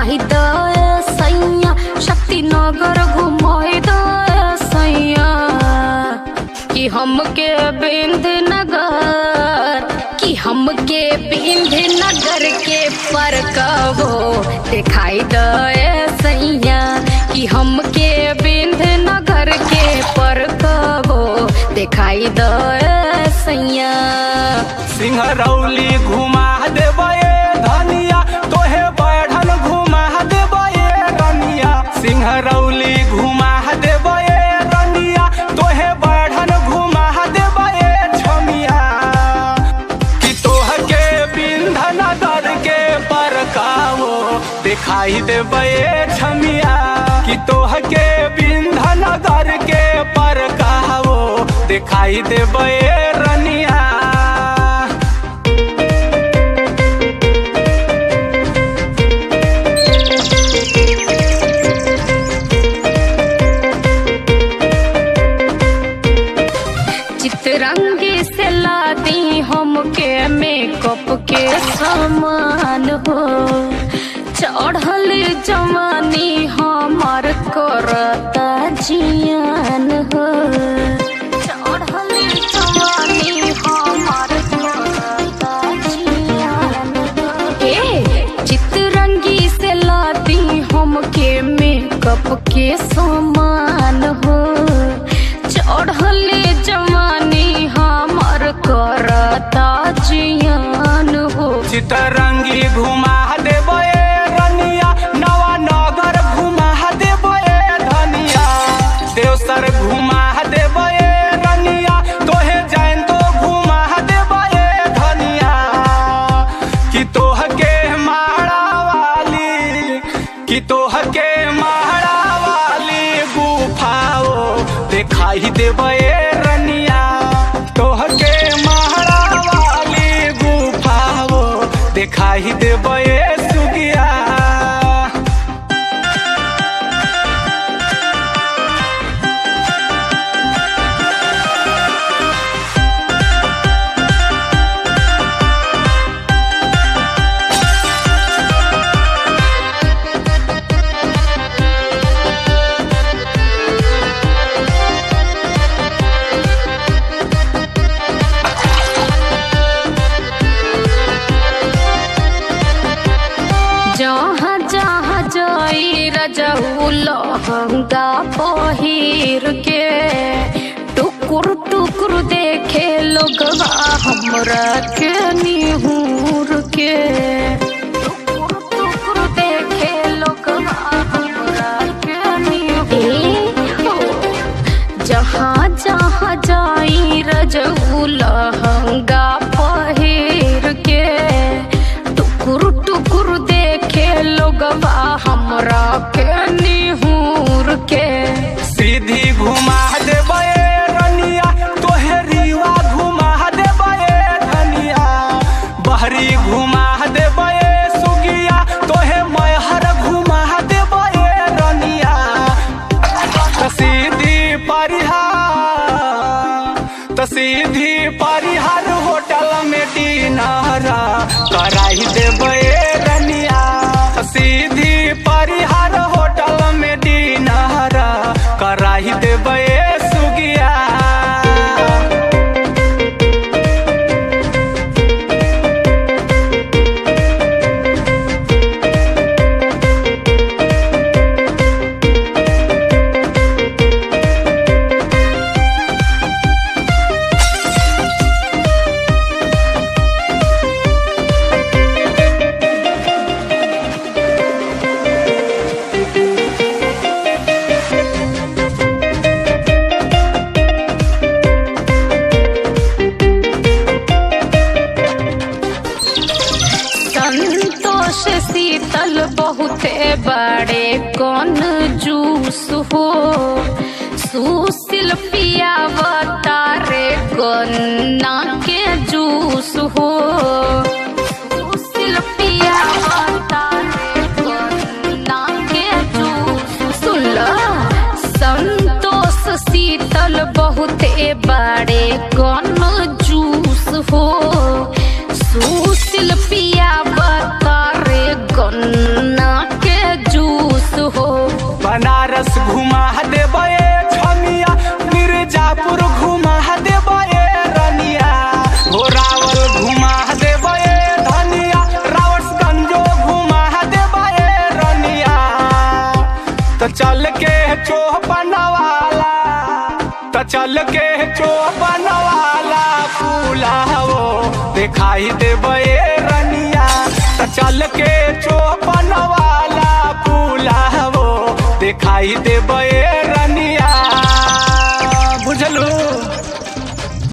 दिखाई दे सैया, शक्ति नगर घुमाई दे सैया। कि हमके बिंद नगर, कि हमके बिंद नगर के पर कबो दिखाई दे सैया। कि हमके बिंद नगर के पर कबो दिखाई दे सैया। सिंहरौली घुमा देबे धनिया, तोहे बढ़न घुमा देबे रनिया। सिंहरौली घुमा देबे रनिया, तोहे बढ़न घुमा देबे छमिया। कि तोहके बिंधनगर के परकावो दिखाई देबे छमिया। कि तोहके बिंधनगर के परकावो दिखाई देबे रनिया। चितरंगी से लादी हमके मेकअप के सामान हो। चढ़ल जवानी हमार करता जियान हो। चढ़ल जवानी हमार करता जियान हो। चितरंगी से लादी हमके मेकअप के सामान हो। चढ़ल जवानी हमार करता जियान हो। चितरंगी घुमा देबे रनिया, नवा नगर घुमा देबे धनिया। देवसर घुमा देबे रनिया, तोहे जैन तो घुमा देबे धनिया। कि तोहके महाड़ा वाली, कि तोहके महाड़ा वाली गुफाओ दिखाई देबे रनिया। तोहके महाड़ा वाली गुफाओ दिखाई देबे सुगिया। जहाँ जहाँ जाई रजऊ लहंगा पहिर के, टुकुर टुकुर देखे लोगवा हमरा के निहुर के। टुकुर टुकुर देखे लोगवा हमरा के निहुर। जहाँ जहाँ जाई रजऊ लहंगा पहिर के, टुकुर टुकुर देखे लोगवा हमरा के निहुर के। सीधी घुमा देबे रनिया, तोहे रीवा घुमा देबे धनिया। बहरी घुमा देबे सुगिया, तोहे मैहर घुमा देबे रनिया। सीधी परिहार होटल में डिनर कराई देबे रनिया। सीधी परिहार होटल में डिनर कराई देबे सुगिया। शीतल बहुते बड़े कौन जूस हो। सुशील पियावता रे गन्ना के जूस हो। सुशील पियावता रे गन्ना के जूस। सुन लो संतोष शीतल बहुते बड़े कौन जूस हो। सुशील पियावता रे गन्ना के चौपनवाला तो चल के चौपनवाला फूला वो दिखाई देब